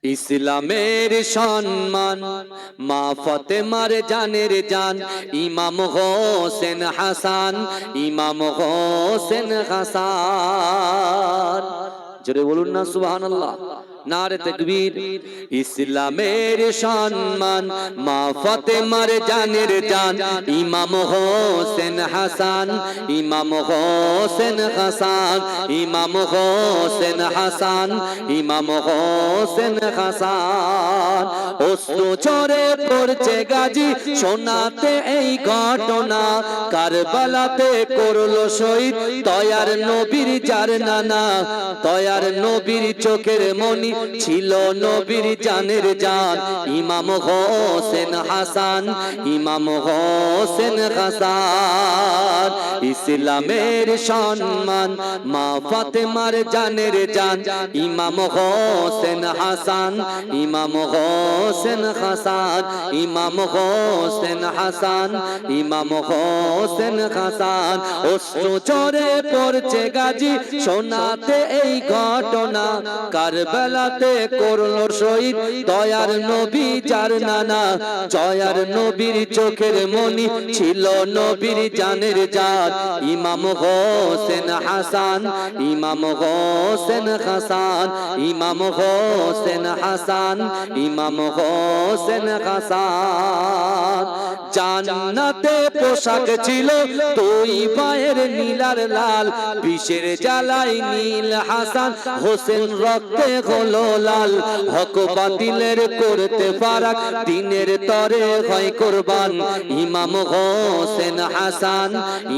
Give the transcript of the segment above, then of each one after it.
ইসলামের সম্মান মা ফাতেমার জানের জান ইমাম হোসেন হাসান, ইমাম হোসেন হাসান। জোরে বলুন না সুবহানাল্লাহ, নারে তাকবীর। ইসলামের সম্মান মা ফাতেমার জানের জান ইমাম হোসেন হাসান, ইমাম হোসেন হাসান, ইমাম হোসেন হাসান, ইমাম হোসেন হাসান। অশ্রু ঝরে পড়ছে গাজী শোনাতে এই ঘটনা, কারবালাতে করলো শহীদ দয়ার নবীর যার নানা। দয়ার নবীর চোখের মনি ছিল নবীর জানের জান ইমাম হোসেন হাসান, ইমাম হোসেন হাসান। ইসলামের সম্মান মা ফাতেমার জানের জান ইমাম হোসেন হাসান, ইমাম হোসেন হাসান, ইমাম হোসেন হাসান, ইমাম হোসেন হাসান। অশ্রু ঝরে পড়ছে গাজী শোনাতে এই ঘটনা, কারবালাতে করলো শহীদ দয়ার নবী যার নানা। জয়ার নবীর চোখের মনি ছিল নবীর জানের জান ইমাম হোসেন হাসান, ইমাম হোসেন হাসান, ইমাম হোসেন হাসান, ইমাম হোসেন হাসান। জান্নাতে পোশাক ছিল দুই পায়ের নীলার লাল, বিষের জ্বালাই নীল হাসান হোসেন রক্তে হলো লাল। হক বাতিলের করতে ফারাক দিনের তরে হয় কুরবান ইমাম হোসেন হাসান,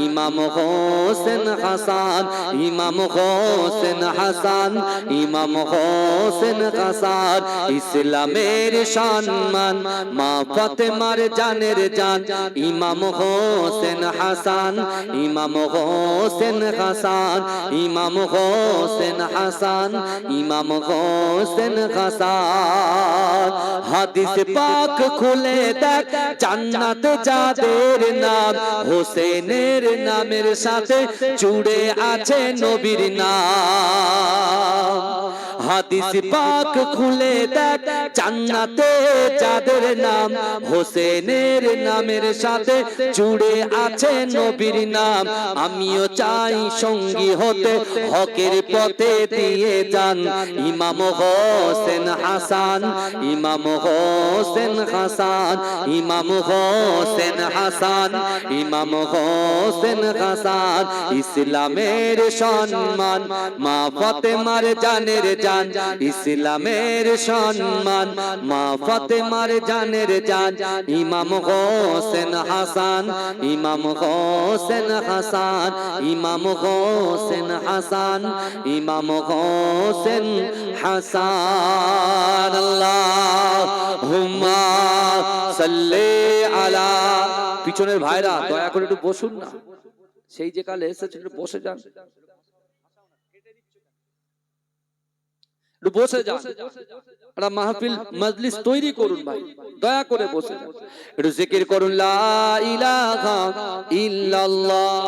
ইমাম হোসেন হাসান, ইমাম হোসেন হাসান, ইমাম হোসেন হাসান। ইসলামের সম্মান মা ফাতেমার জানের জান ইমাম হোসেন হাসান, ইমাম হোসেন হাসান, ইমাম হোসেন হাসান, ইমাম হোসেন হাসান। হাদিস পাক খুলে দেখ জান্নাত যাদের নাম, হোসেনের নামের সাথে জুড়ে আছে নবীর নাম। হাদিস পাক খুলে দেখ জান্নাতে যাদের নাম, হোসেনের নামের সাথে জুড়ে আছে নবীর নাম। আমিও চাই সঙ্গী হতে হকের পথে দিয়ে যান ইমাম হোসেন হাসান, ইমাম হোসেন হাসান, ইমাম হোসেন হাসান, ইমাম হোসেন হাসান। ইসলামের সম্মান মা ফাতেমার জানের জান, ইসলামের সম্মান মা ফাতেমার জানের জান ইমাম হোসেন হাসান, ইমাম হোসেন হাসান, ইমাম হোসেন হাসান, ইমাম হোসেন হাসান। আল্লাহুম্মা সাল্লি আলা। পিছনের ভাইরা দয়া করে একটু বসুন না, সেই যে কালে এসেছেন একটু বসে যান, একটু বসে যান। একটা মাহফিল মজলিস তৈরি করুন ভাই, দয়া করে বসে যান, একটু জিকির করুন লা ইলাহা ইল্লাল্লাহ।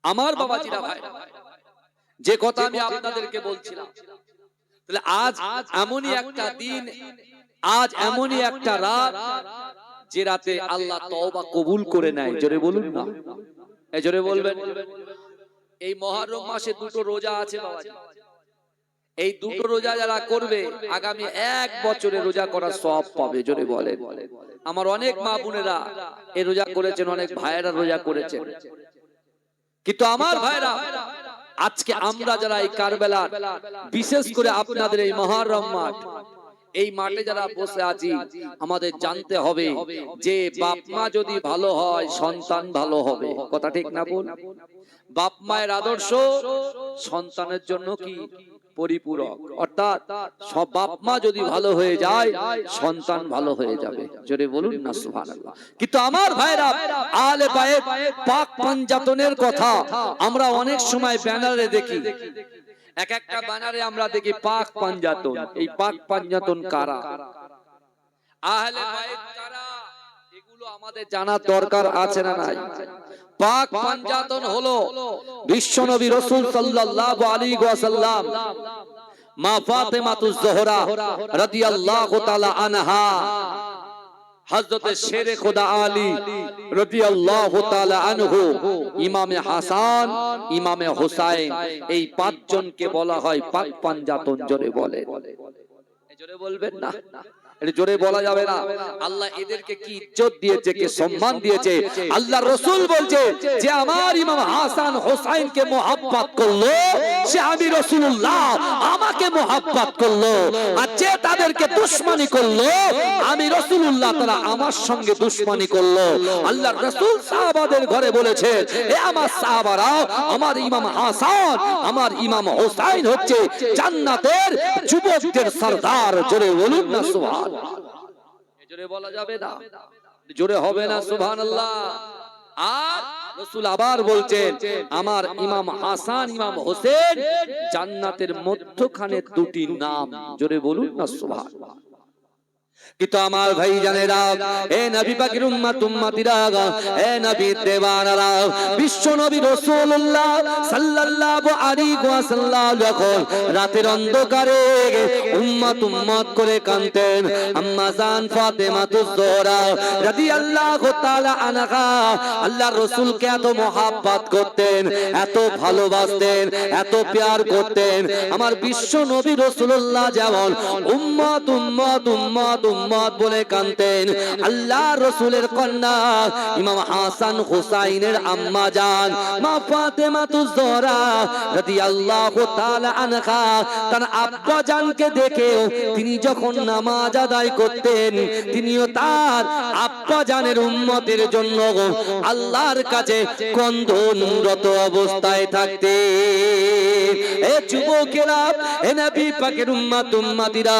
আমার বাবাজিরা ভাই, যে কথা আমি আপনাদেরকে বলছিলাম, তাহলে আজ এমনই একটা দিন, আজ এমনই একটা রাত যে রাতে আল্লাহ তওবা কবুল করে নেয়। জোরে বলুন না, এই জোরে বলবেন। এই মুহররম মাসে দুটো রোজা আছে বাবাজি, এই দুটো রোজা যারা করবে আগামী 1 বছরে রোজা করার সওয়াব পাবে। জোরে বলেন। আমার অনেক মা বোনেরা এই রোজা করেছেন, অনেক ভাইয়েরা রোজা করেছেন, কিন্তু আমার ভাইরা আজকে আমরা যারা এই কারবালা, বিশেষ করে আপনাদের এই মুহররম মাঠ, এই মাঠে যারা বসে আছি, আমাদের জানতে হবে যে বাপ মা যদি ভালো হয় সন্তান ভালো হবে। কথা ঠিক না বল? বাপ মায়ের আদর্শ সন্তানের জন্য কি পরিপূরক, অর্থাৎ সব বাপ মা যদি ভালো হয়ে যায় সন্তান ভালো হয়ে যাবে। জোরে বলুন না সুবহানাল্লাহ। কিন্তু আমার ভাইরা আলে বায়েত পাক পাঞ্জাতনের কথা আমরা অনেক সময় ব্যানারে দেখি, এক একটা ব্যানারে আমরা দেখি পাক পাঞ্জাতন। এই পাক পাঞ্জাতন কারা, আহলে বায়েত কারা, এগুলো আমাদের জানার দরকার আছে না নাই? পাক পাঞ্জাতন হলো বিশ্বনবী রাসূল সাল্লাল্লাহু আলাইহি ওয়াসাল্লাম মা ফাতেমাতুজ জোহরা রাদিয়াল্লাহু তাআলা আনহা, হযরতে শেরে খোদা আলী রাদিয়াল্লাহু তাআলা আনহু, ইমামে হাসান, ইমামে হুসাইন, এই পাঁচজনকে বলা হয় পাক পাঞ্জাতন। জোরে বলে, জোরে বলবেন না, এটা জোরে বলা যাবে না। আল্লাহ এদেরকে কি ইজ্জত দিয়েছে, কি সম্মান দিয়েছে। আল্লাহ রাসূল বলছে যে আমার ইমাম হাসান হোসাইনকে মুহাব্বত করলো, সে আমি রাসূলুল্লাহ আমাকে মুহাব্বত করলো। আর যে তাদেরকে দুশমনি করলো, আমি রাসূলুল্লাহ তাআলা আমার সঙ্গে দুশমনি করলো। আল্লাহ রাসূল সাহাবাদের ঘরে বলেছে, এ আমার সাহাবারা, আমার ইমাম হাসান, আমার ইমাম হোসাইন হচ্ছে জান্নাতের যুবকদের সরদার। জোরে বলুন না সুবহান। জোরে বলা যাবে না, জোরে হবে না সুবহানাল্লাহ। আর রাসূল আবার বলছেন, আমার ইমাম হাসান, ইমাম হোসেন জান্নাতের মধ্যখানে দুটি নাম। জোরে বলুন না সুবহানাল্লাহ। কিন্তু আমার ভাই জানেরা, এ নবী পাকের উম্মত উম্মতিরা, এ নবী দেওয়ানারা, বিশ্ব নবী রাসূলুল্লাহ সাল্লাল্লাহু আলাইহি ওয়াসাল্লাম যখন রাতের অন্ধকারে উম্মত উম্মত করে কাঁদতেন, আম্মা জান ফাতেমাতুজ জোহরা রাদিয়াল্লাহু তাআলা আনহা আল্লাহর রাসূলকে এত মহব্বত করতেন, এত ভালোবাসতেন, এত প্যার করতেন। আমার বিশ্ব নবী রাসূলুল্লাহ যেমন উম্মত উম্মত উম্মত উম্মত বলে কাঁদতেন, আল্লাহ রাসূলের কন্যা ইমাম হাসান হুসাইনের আম্মা জান মা ফাতেমাতুজ জোহরা রাদিয়াল্লাহু তাআলা আনহা তার আব্বা জানকে দেখে তিনি যখন নামাজ আদায় করতেন, তিনিও তার আব্বা জানের উম্মতের জন্য আল্লাহর কাছে ক্রন্দনরত অবস্থায় থাকতেন। এ যুবকেরা, এ নবী পাকের উম্মত উম্মতিরা,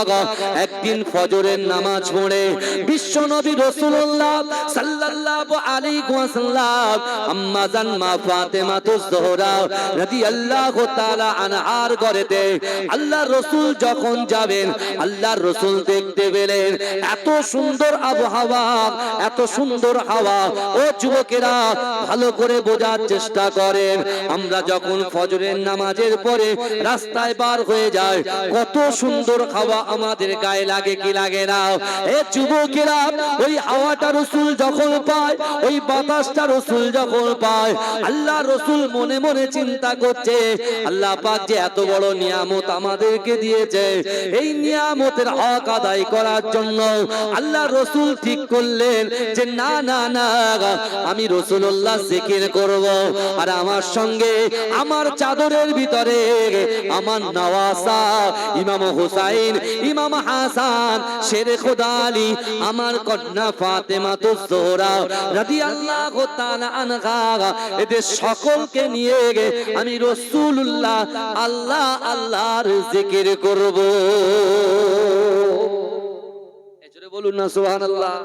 একদিন ফজরের নামাজ পড়ে বিশ্ব নবী রাসূলুল্লাহ সাল্লাল্লাহু আলাইহি ওয়াসাল্লাম আম্মা জান মা ফাতেমাতুজ জোহরা রাদিয়াল্লাহু তাআলা আনহার ঘরেতে আল্লাহর রাসূল যখন যাবেন, আল্লাহর রাসূল দেখতে পেলেন এত সুন্দর আবহাওয়া, এত সুন্দর হাওয়া। ও যুবকেরা, ভালো করে বোঝার চেষ্টা করেন। আমরা যখন ফজরের নামাজের পরে রাস্তায় বার হয়ে যায়, কত সুন্দর হাওয়া আমাদের গায়ে লাগে কি লাগে না? এ যুবকেরা, ওই হাওয়াটা রাসূল যখন পায়, ওই বাতাসটা রাসূল যখন পায়, আল্লাহ রাসূল মনে মনে চিন্তা করছে, আল্লাহ পাক যে এত বড় নিয়ামত আমাদেরকে দিয়েছে, এই নিয়ামতের হক আদায় করার জন্য আল্লাহ রাসূল ঠিক করলেন যে না না না, আমি রাসূলুল্লাহ জিকির করব। আর আমার সঙ্গে আমার চাদরের ভিতরে আমার নওয়াসা ইমাম হুসাইন, ইমাম হাসান, শেরে খোদা আলী, আমার কন্যা ফাতেমাতুজ জোহরা রাদিয়াল্লাহু তাআলা আনহা, এদের সকলকে নিয়ে আমি রাসূলুল্লাহ আল্লাহ আল্লাহর জিকির করব। এজন্য বলুন না সুবহানাল্লাহ।